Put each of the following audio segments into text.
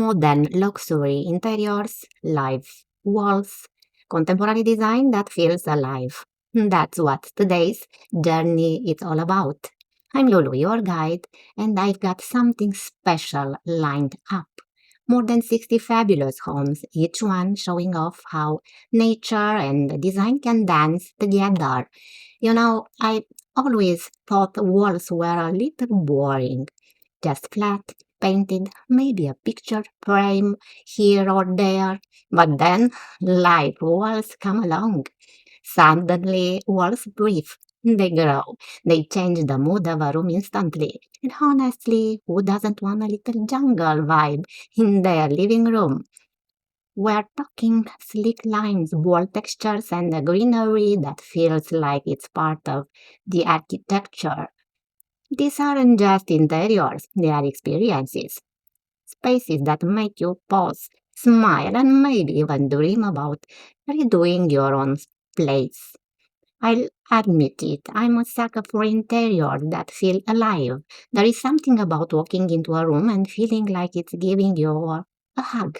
modern luxury interiors, live walls, contemporary design that feels alive. That's what today's journey is all about. I'm Lulu, your guide, and I've got something special lined up. More than 60 fabulous homes, each one showing off how nature and design can dance together. I always thought walls were a little boring, just flat, painted, maybe a picture frame here or there. But then life walls come along. Suddenly, walls breathe. They grow. They change the mood of a room instantly. And honestly, who doesn't want a little jungle vibe in their living room? We're talking sleek lines, bold textures, and a greenery that feels like it's part of the architecture. These aren't just interiors, they are experiences, spaces that make you pause, smile, and maybe even dream about redoing your own place. I'll admit it, I'm a sucker for interiors that feel alive. There is something about walking into a room and feeling like it's giving you a hug.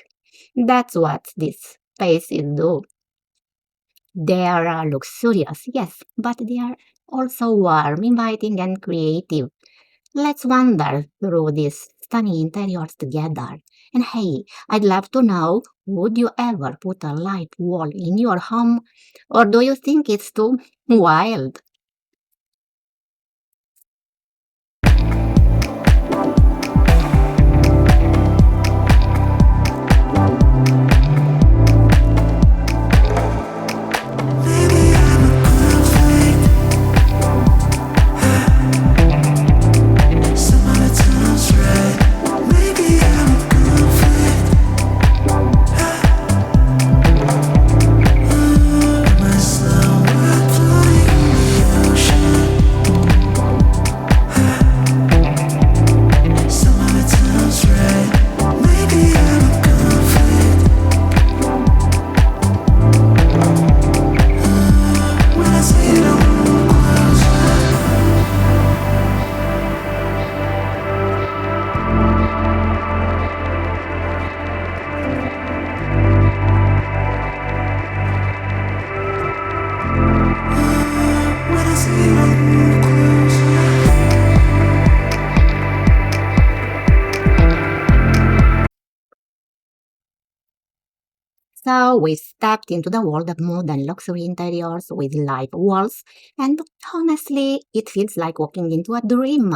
That's what these spaces do. They are luxurious, yes, but they are also warm, inviting, and creative. Let's wander through these stunning interiors together. And hey, I'd love to know, would you ever put a light wall in your home? Or do you think it's too wild? So we stepped into the world of modern luxury interiors with live walls, and honestly, it feels like walking into a dream.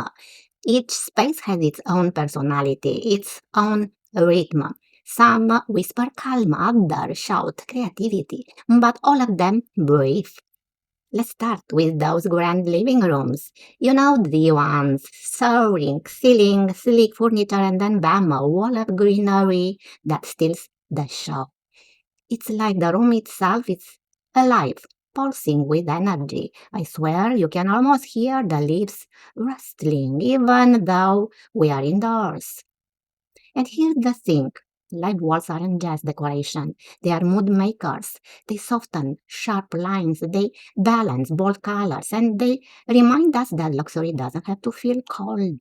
Each space has its own personality, its own rhythm. Some whisper calm, others shout creativity, but all of them breathe. Let's start with those grand living rooms. You know, the ones, soaring ceiling, sleek furniture, and then bam, a wall of greenery that steals the show. It's like the room itself is alive, pulsing with energy. I swear you can almost hear the leaves rustling, even though we are indoors. And here's the thing. Live walls aren't just decoration. They are mood makers. They soften sharp lines, they balance bold colors, and they remind us that luxury doesn't have to feel cold.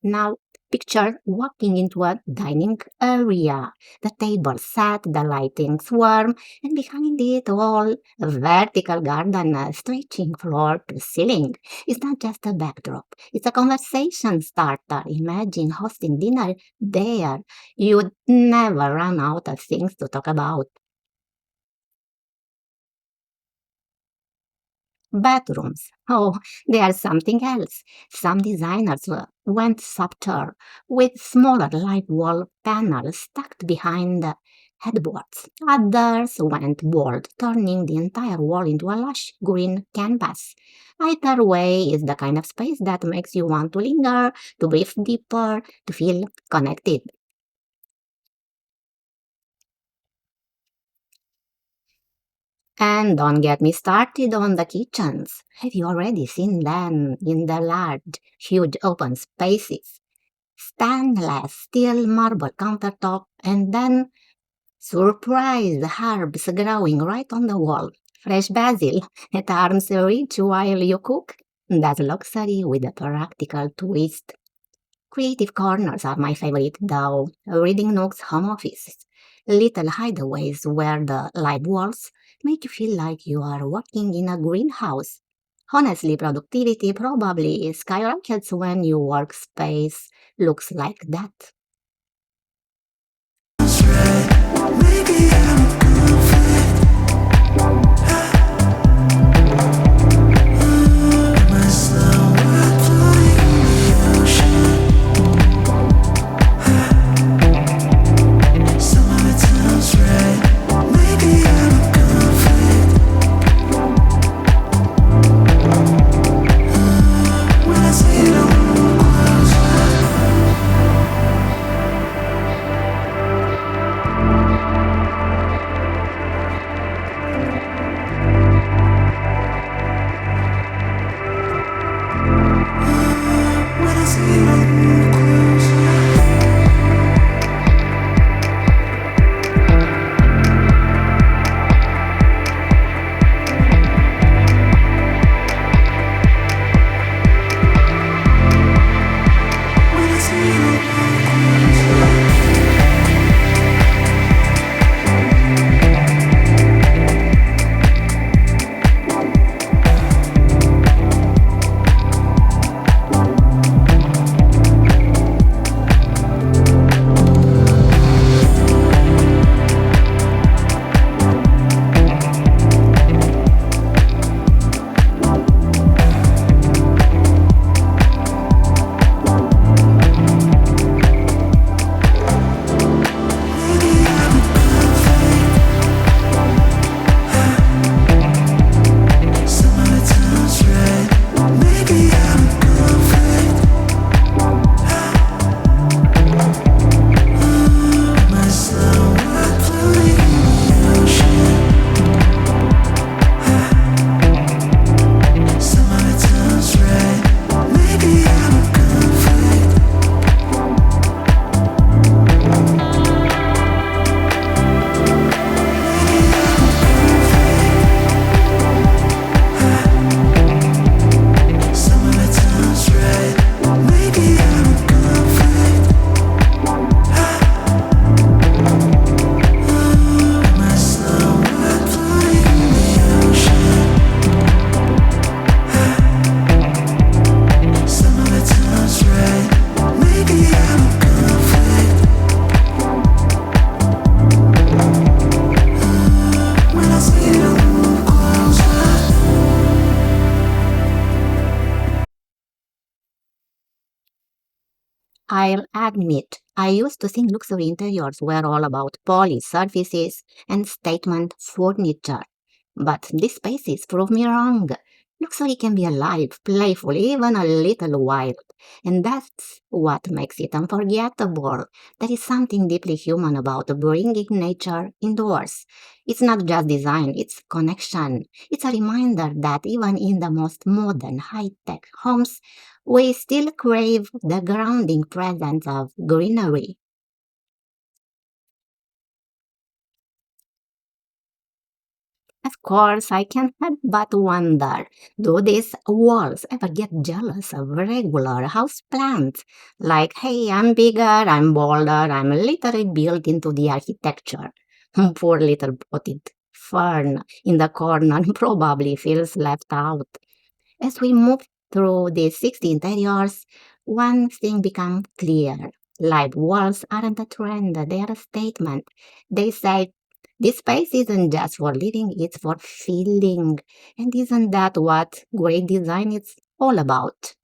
Now, picture walking into a dining area. The table set, the lighting's warm, and behind it all, a vertical garden stretching floor to ceiling. It's not just a backdrop, it's a conversation starter. Imagine hosting dinner there. You'd never run out of things to talk about. Bathrooms. Oh, they are something else. Some designers went subtle with smaller light wall panels tucked behind the headboards. Others went bold, turning the entire wall into a lush green canvas. Either way is the kind of space that makes you want to linger, to breathe deeper, to feel connected. And don't get me started on the kitchens. Have you already seen them in the large, huge open spaces? Stainless steel marble countertop and then surprise herbs growing right on the wall. Fresh basil at arm's reach while you cook. That's luxury with a practical twist. Creative corners are my favorite though. Reading nooks, home offices, little hideaways where the live walls make you feel like you are working in a greenhouse. Honestly, productivity probably skyrockets when your workspace looks like that. I'll admit, I used to think luxury interiors were all about polished surfaces and statement furniture. But these spaces prove me wrong. Luxury can be alive, playful, even a little wild. And that's what makes it unforgettable. There is something deeply human about bringing nature indoors. It's not just design, it's connection. It's a reminder that even in the most modern, high-tech homes, we still crave the grounding presence of greenery. Of course, I can't help but wonder, do these walls ever get jealous of regular house plants? Like, hey, I'm bigger, I'm bolder, I'm literally built into the architecture. Poor little potted fern in the corner probably feels left out. As we move through these 60 interiors, one thing becomes clear. Live walls aren't a trend, they are a statement. They say this space isn't just for living, it's for feeling. And isn't that what great design is all about?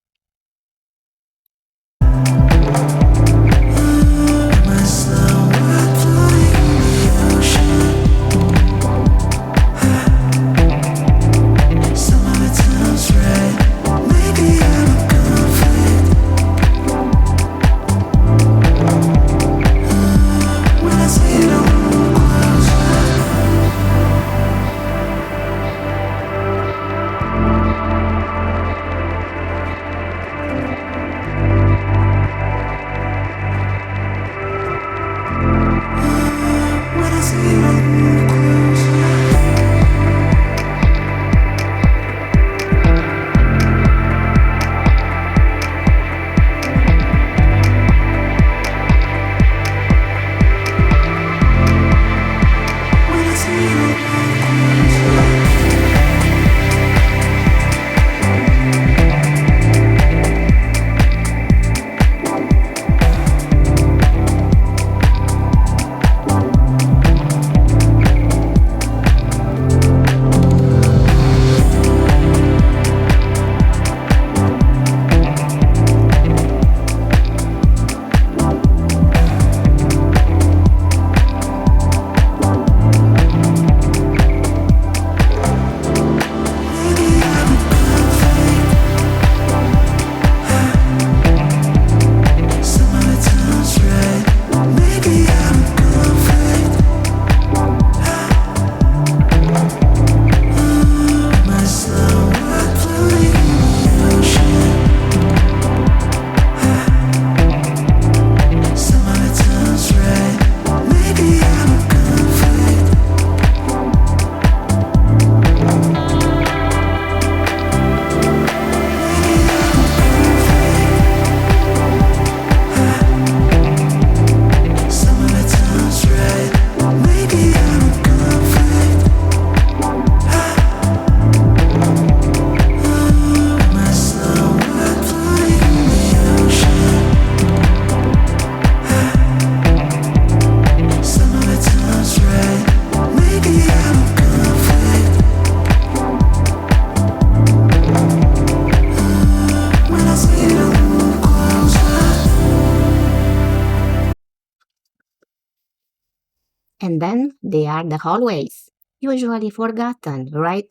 And then they are the hallways, usually forgotten, right?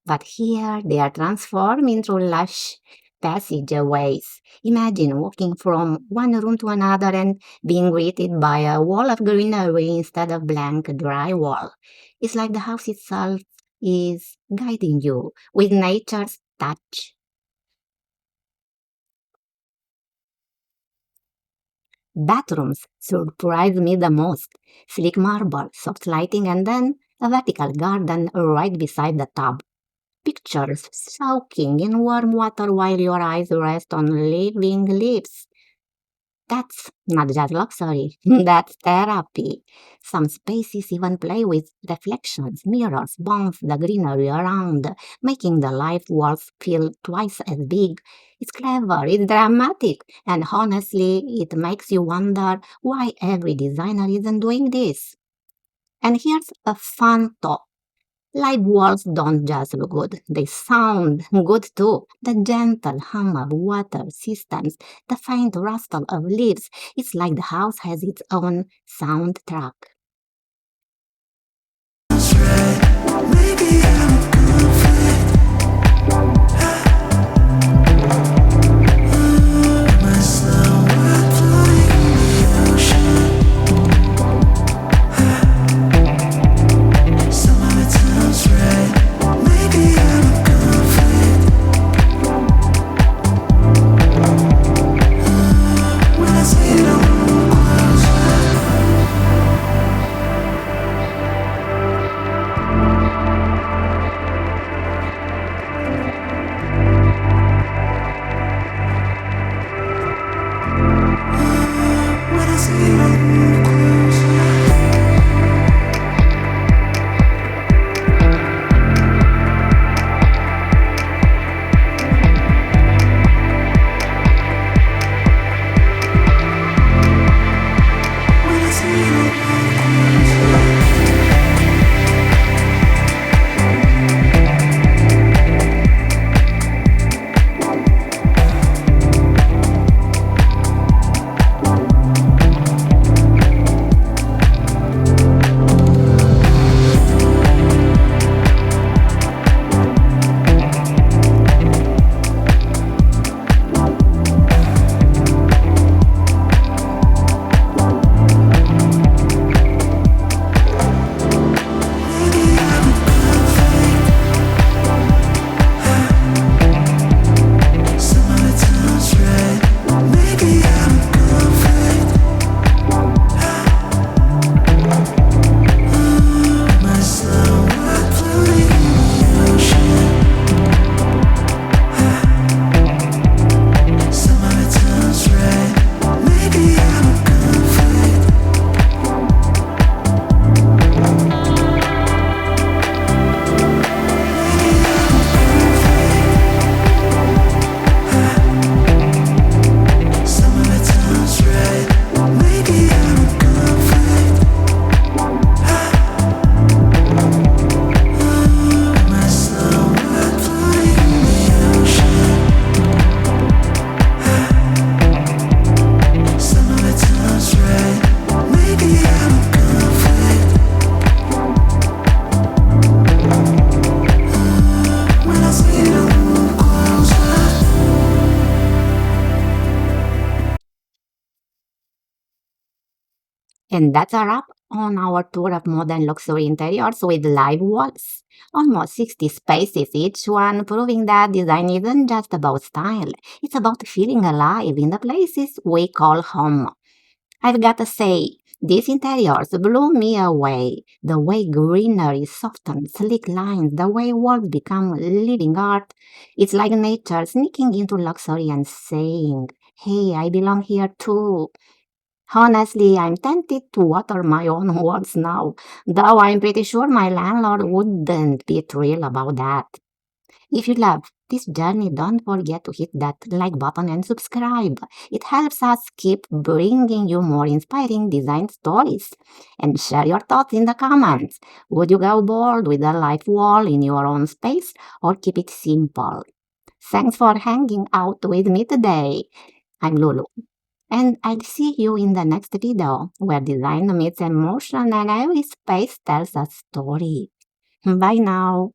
But here they are transformed into lush passageways. Imagine walking from one room to another and being greeted by a wall of greenery instead of blank drywall. It's like the house itself is guiding you with nature's touch. Bathrooms surprise me the most. Sleek marble, soft lighting, and then a vertical garden right beside the tub. Pictures soaking in warm water while your eyes rest on living leaves. That's not just luxury, that's therapy. Some spaces even play with reflections, mirrors, bounce the greenery around, making the life walls feel twice as big. It's clever, it's dramatic, and honestly, it makes you wonder why every designer isn't doing this. And here's a fun thought. Live walls don't just look good, they sound good too. The gentle hum of water systems, the faint rustle of leaves, it's like the house has its own soundtrack. And that's a wrap on our tour of modern luxury interiors with live walls. Almost 60 spaces, each one proving that design isn't just about style, it's about feeling alive in the places we call home. I've got to say, these interiors blew me away. The way greenery softens sleek lines, the way walls become living art. It's like nature sneaking into luxury and saying, hey, I belong here too. Honestly, I'm tempted to water my own walls now, though I'm pretty sure my landlord wouldn't be thrilled about that. If you love this journey, don't forget to hit that like button and subscribe. It helps us keep bringing you more inspiring design stories. And share your thoughts in the comments. Would you go bold with a life wall in your own space or keep it simple? Thanks for hanging out with me today. I'm Lulu. And I'll see you in the next video where design meets emotion and every space tells a story. Bye now.